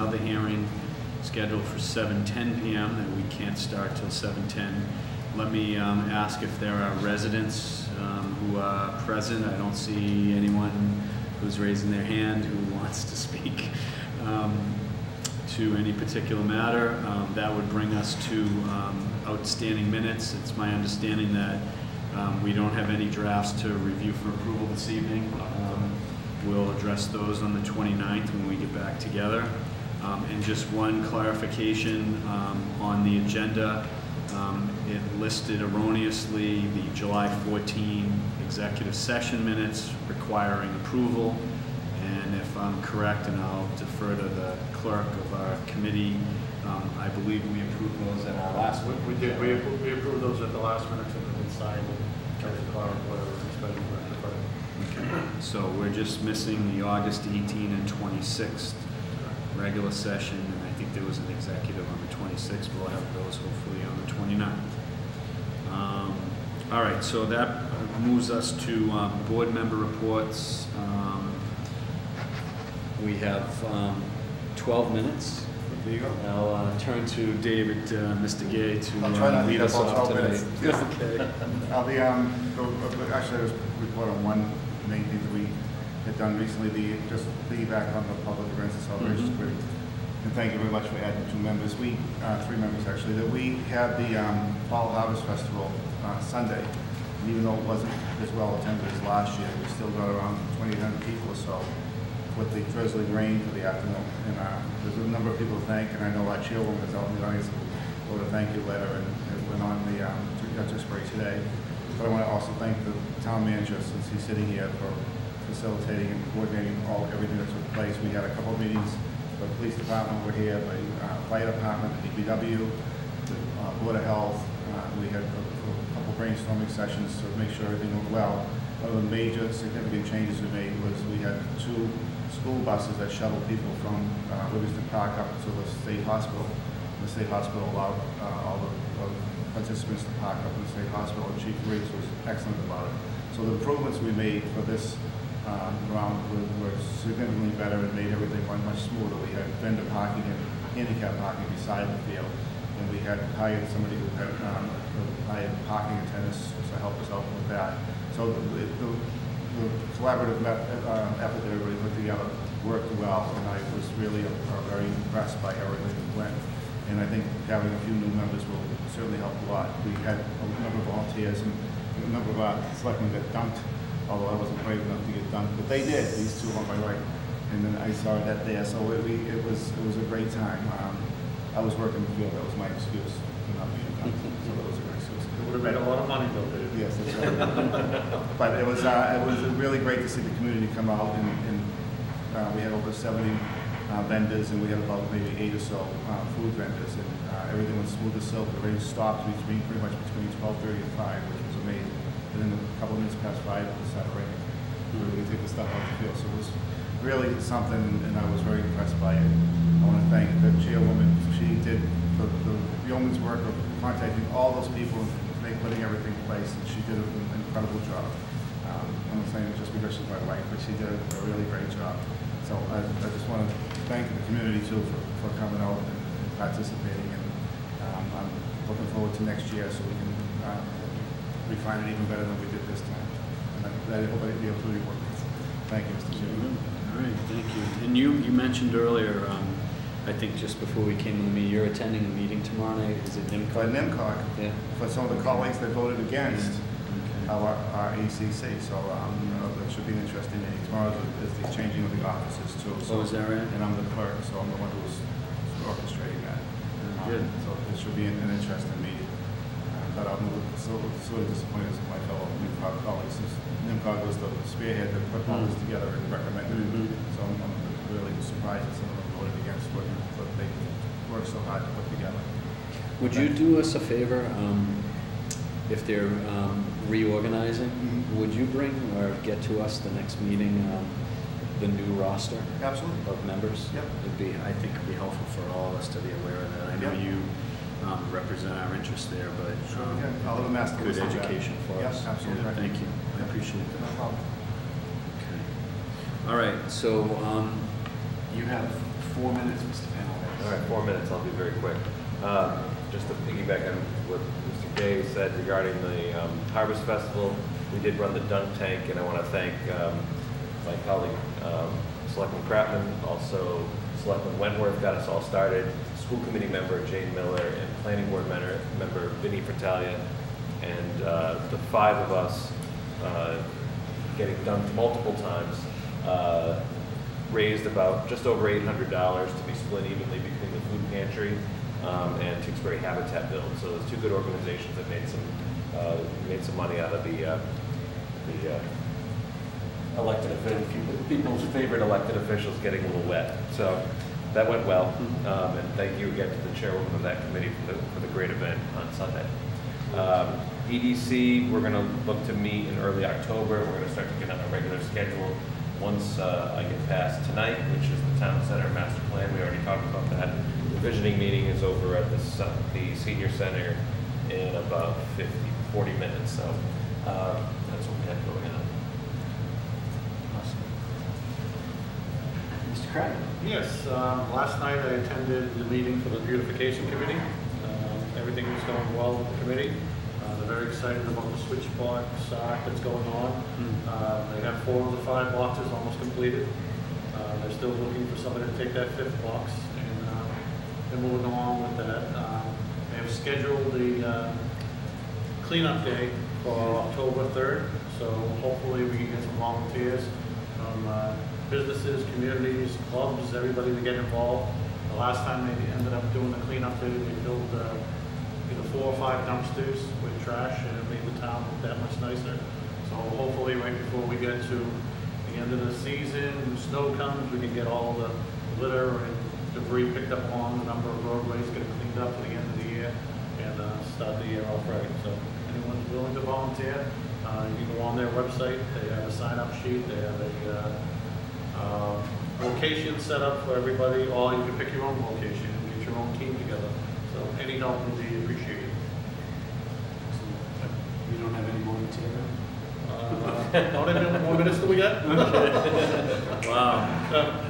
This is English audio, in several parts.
another hearing scheduled for 7:10 p.m. that we can't start till 7:10. Let me ask if there are residents who are present. I don't see anyone who's raising their hand who wants to speak to any particular matter. That would bring us to outstanding minutes. It's my understanding that we don't have any drafts to review for approval this evening. We'll address those on the 29th when we get back together. And just one clarification on the agenda. It listed erroneously the July 14 executive session minutes requiring approval. And if I'm correct, and I'll defer to the clerk of our committee, I believe we approved those at our last one. We did. We approved those at the last minute and then we signed and carried the cloud, whatever it's been rectified. Okay. So we're just missing the August 18 and 26th regular session, and I think there was an executive on the 26th. We'll have those hopefully on the 29th. All right, so that moves us to board member reports. We have 12 minutes. There you go. I'll turn to David, Mr. Gay, to lead us off today. Okay. I'll be, actually, I was report on one main thing that we had done recently, just piggyback on the public events and celebrations. And thank you very much for adding 2 members. We, 3 members actually, that we had the Fall Harvest Festival Sunday. And even though it wasn't as well attended as last year, we still got around 2,800 people or so with the drizzling rain for the afternoon. And there's a number of people to thank, and I know our chairwoman is out in the audience who wrote a thank you letter, and it went on the Tewksbury today. But I want to also thank the town manager, since he's sitting here, for facilitating and coordinating everything that took place. We had a couple of meetings. The police department were here, the fire department, the DPW, the Board of Health. We had a couple brainstorming sessions to make sure everything went well. One of the major significant changes we made was we had 2 school buses that shuttled people from Livingston Park up to the state hospital. The state hospital allowed all the participants to park up in the state hospital, and Chief Riggs was excellent about it. So the improvements we made for this round were significantly better and made everything run much smoother. We had vendor parking and handicap parking beside the field, and we had hired somebody who had hired parking attendants to help us out with that. So the collaborative effort that everybody put together worked well, and I was really very impressed by how everything went. And I think having a few new members will certainly help a lot. We had a number of volunteers and a number of selectmen that dunked, although I wasn't brave enough to get dunked, but they did. These 2 on my right, and then I saw that there. So it was a great time. I was working in the field. That was my excuse for not being dunked. So that was a great excuse. It would have made a lot of money though, did it? Yes, that's right. But it was really great to see the community come out, and we had over 70 vendors, and we had about maybe 8 or so food vendors, and everything was smooth as silk. The rain stopped pretty much between 12:30 and 5, which was amazing. And then a couple of minutes past 5, it started raining. We could take the stuff out the field, so it was really something, and I was very impressed by it. I want to thank the chairwoman. She did the yeoman's work of contacting all those people and putting everything in place, and she did an incredible job. I'm not saying it just because she's my wife, but she did a really great job. So I just want to thank the community too for coming out and participating, and I'm looking forward to next year so we can refine it even better than we did this time. And I hope I'll be able to work. Thank you, Mr. Chairman. All right, thank you. And you mentioned earlier, I think just before we came to the meeting, you're attending a meeting tomorrow night. Is it NIMCOG? For NIMCOG, yeah. For some of the colleagues that voted against our ACC. So that should be an interesting meeting. Tomorrow is the changing of the offices too. So, is that right? And I'm the clerk, so I'm the one who's orchestrating that. Good. So it should be an interesting meeting. But I'm sort of disappointed as my fellow NIMCOG colleagues, since NIMCOG was the spearhead that put all this together and recommended it. So I'm really surprised that some of them voted against what they worked so hard to put together. Would you do us a favor, if they're reorganizing, would you bring or get to us the next meeting the new roster Absolutely. of members? Yep. I think it'd be helpful for all of us to be aware of that. I know you represent our interests there, but good education for us. Absolutely. Yeah, thank you. I appreciate that. No problem. Okay. All right. So you have 4 minutes, Mr. Penalty. All right, 4 minutes, I'll be very quick. Just to piggyback on what Mr. Gay said regarding the Harvest Festival, we did run the dunk tank, and I want to thank my colleague, Selectman Kratman, also Selectman Wentworth got us all started, school committee member Jane Miller, and planning board member Vinnie Fratalia, and the 5 of us getting dunked multiple times, raised about just over $800 to be split evenly between the food pantry and Tewksbury Habitat Build. So those 2 good organizations that made some money out of the elected officials, people's favorite elected officials getting a little wet. So that went well, and thank you again to the chairwoman of that committee for the great event on Sunday. EDC, we're going to look to meet in early October. We're going to start to get on a regular schedule once I get past tonight, which is the town center master plan. We already talked about that. The visioning meeting is over at the senior center in about 40 minutes. So that's what we have going on. Awesome. Mr. Craig? Yes, last night I attended the meeting for the beautification committee. Everything was going well with the committee. They're very excited about the switch box that's going on. They have 4 of the 5 boxes almost completed. They're still looking for somebody to take that 5th box, and they're moving along with that. They have scheduled the cleanup day for October 3rd, so hopefully we can get some volunteers from businesses, communities, clubs, everybody to get involved. The last time they ended up doing the cleanup day, they filled either 4 or 5 dumpsters with trash, and it made the town look that much nicer. So hopefully right before we get to the end of the season, and snow comes, we can get all the litter and debris picked up along a number of roadways, get it cleaned up to the end of the year, and start the year off right. So anyone's willing to volunteer, you can go on their website. They have a sign-up sheet. They have a location set up for everybody, or you can pick your own location and get your own team together. So any help would be appreciated. You don't have any more material? How many more minutes do we got? Wow.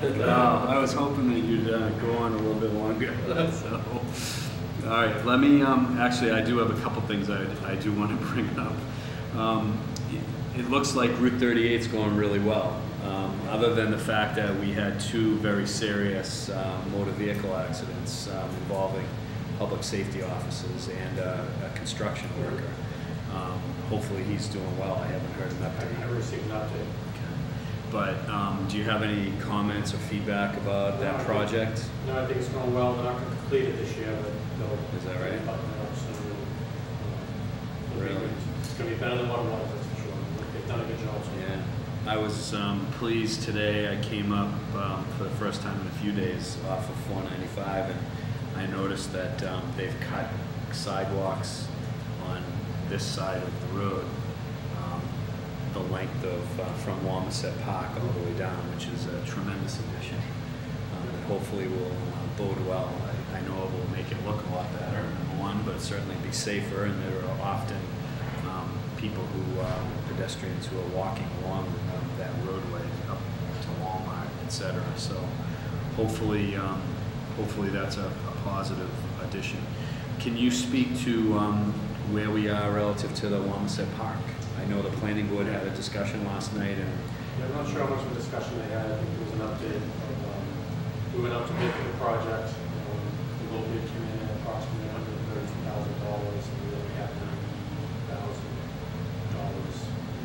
Wow. I was hoping that you'd go on a little bit longer. So, all right. Let me. Actually, I do have a couple things I do want to bring up. It looks like Route 38 is going really well. Other than the fact that we had 2 very serious motor vehicle accidents involving public safety officers and a construction worker. Hopefully he's doing well. I haven't heard an update. I received an update. Okay. But do you have any comments or feedback about that project? No, I think it's going well. They're not going to complete it this year, but they'll. Is that right? Really? It's going to be better than what it was, that's for sure. They've done a good job. So. Yeah. I was pleased today. I came up for the first time in a few days off of 495, and I noticed that they've cut sidewalks on this side of the road, the length of from Wamisit Park all the way down, which is a tremendous addition. That hopefully will bode well. I know it will make it look a lot better, number one, but certainly be safer. And there are often people pedestrians who are walking along that roadway up to Walmart, etc. So hopefully that's a positive addition. Can you speak to where we are relative to the Wamisit Park? I know the planning board had a discussion last night, and yeah, I'm not sure how much of a discussion they had. I think there was an update. We went out to bid for the project. The low bid came in at approximately $132,000, and we only have $90,000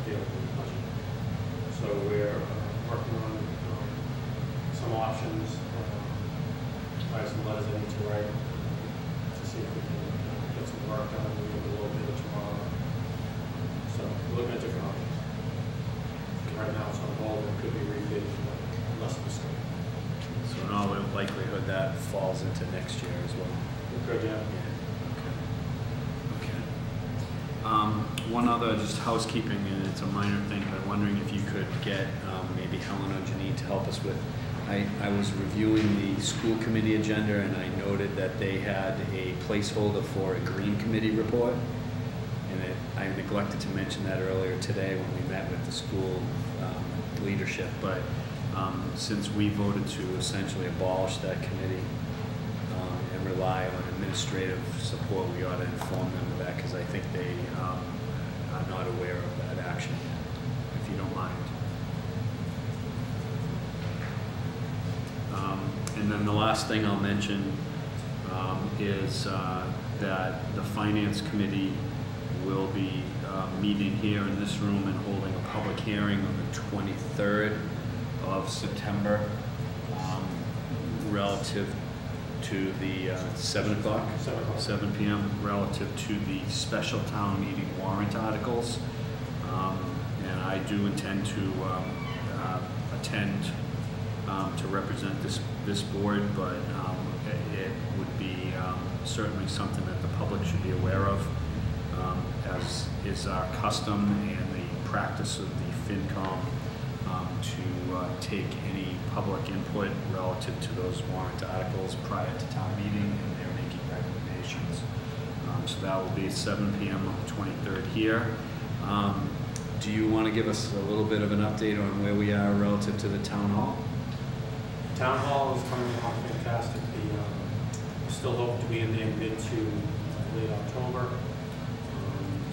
available in the budget. So we're working on some options. I have some letters I need to write to see if we can get some work done. We will do a little bit tomorrow. So we're looking at different options. Right now it's on hold. It could be rebid less of a scope. so in all likelihood that falls into next year as well. We could, yeah. Okay. One other just housekeeping, and it's a minor thing, but wondering if you could get maybe Helen or Janine to help us with. I was reviewing the school committee agenda, and I noted that they had a placeholder for a green committee report. And I neglected to mention that earlier today when we met with the school leadership. But Since we voted to essentially abolish that committee and rely on administrative support, we ought to inform them of that, because I think they are not aware of that action yet, if you don't mind. And then the last thing I'll mention is that the Finance Committee will be meeting here in this room and holding a public hearing on the 23rd of September relative to the 7 o'clock? 7 o'clock. 7 p.m. relative to the special town meeting warrant articles. And I do intend to attend to represent this board, but it would be certainly something that the public should be aware of, as is our custom and the practice of the FinCom to take any public input relative to those warrant articles prior to town meeting, and they're making recommendations. So that will be at 7 p.m. on the 23rd here. Do you want to give us a little bit of an update on where we are relative to the town hall? Town hall is coming along fantastic. We still hope to be in there mid to late October.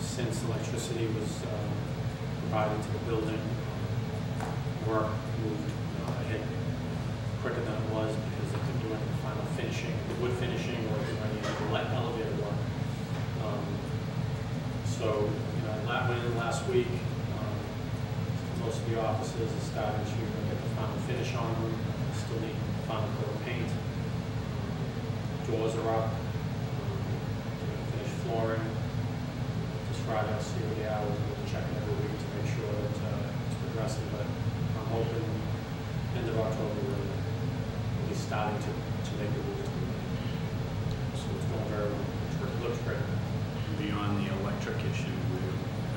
Since electricity was provided to the building, work moved ahead quicker than it was, because they couldn't do any final finishing, the wood finishing, or do any elevator work. So, went in last week. Most of the offices are starting to get the final finish on them. Still need final coat of paint. Doors are up. Finished flooring. Just Friday, I'll see what the hours. We'll check it every week to make sure that it's progressing. But I'm hoping end of October we'll be starting to make the move. So it's going very well. It looks great. Beyond the electric issue,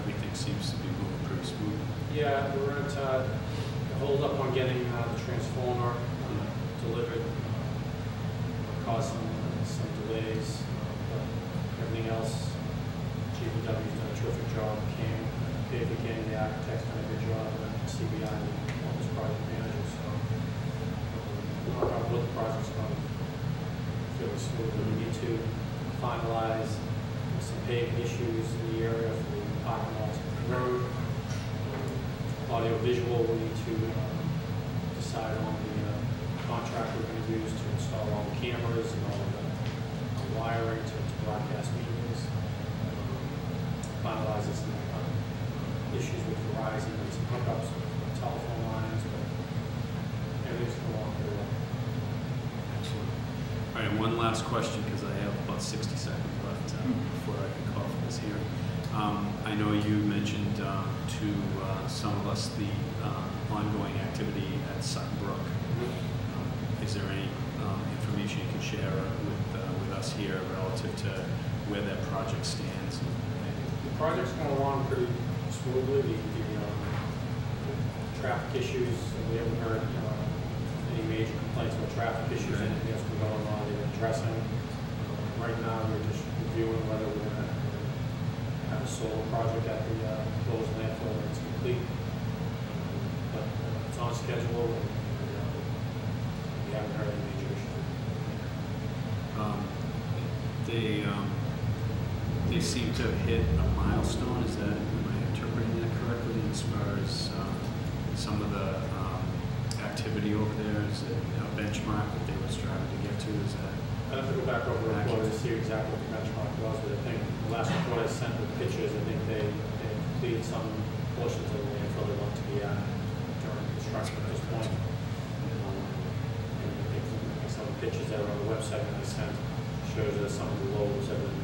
everything seems to be moving pretty smooth. Yeah, we're at hold up on getting the transformer delivered. Caused some delays, but everything else, GVW's done a terrific job. Came, David Gang, the architect's done a good job, and CBI, the office project manager. So, the project's going fairly smoothly. We need to finalize some paving issues in the area for the parking lots of the road. Audio visual, we need to decide on the contract we're going to use to install all the cameras and all the wiring to broadcast meetings. Finalizing some issues with Verizon and some hookups with telephone lines, but everything's going along pretty well. Excellent. All right, one last question, because I have about 60 seconds left before I can call for this hearing. I know you mentioned to some of us the ongoing activity at Sutton Brook. Is there any information you can share with us here relative to where that project stands? The project's going along pretty smoothly. The traffic issues, we haven't heard any major complaints about traffic issues. Right. Anything that's been going on, they're addressing. Right now, we're just reviewing whether we're going to have a solar project at the closed landfill when it's complete. But it's on schedule, and we haven't heard any major issues. They seem to have hit a milestone. Am I interpreting that correctly, as far as some of the activity over there? Is it a benchmark that they were striving to get to? Is that? I'd have to go back over the report to see exactly what the benchmark was, but I think the last report I sent with pictures, I think they completed some portions of the landfill they want to be at during construction at this point. And I think some of the pictures that are on the website that I sent shows that some of the loads have been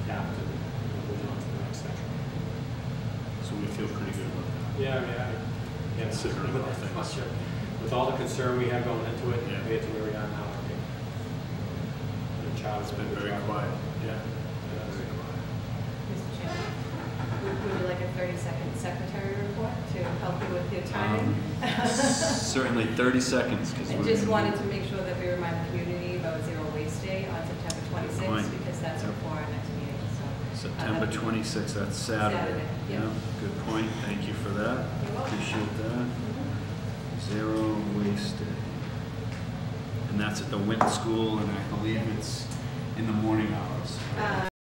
capped and moving on to the next section. So we feel pretty good about that. Yeah, I mean, Considering all things. with all the concern we have going into it, Yeah. we get to where we are now, I think. It's been very quiet. Yeah. Very quiet. Mr. Chairman, would you like a 30-second secretary report to help you with your timing? Certainly 30 seconds. I just wanted to make sure that we remind the community about Zero Waste Day on September 26th, point. because that's before our next meeting. So, September 26th, that's Saturday. Saturday, yeah. Good point. Thank you for that. You're welcome. Appreciate that. Zero Waste Day. And that's at the Wint School, and I believe it's in the morning hours.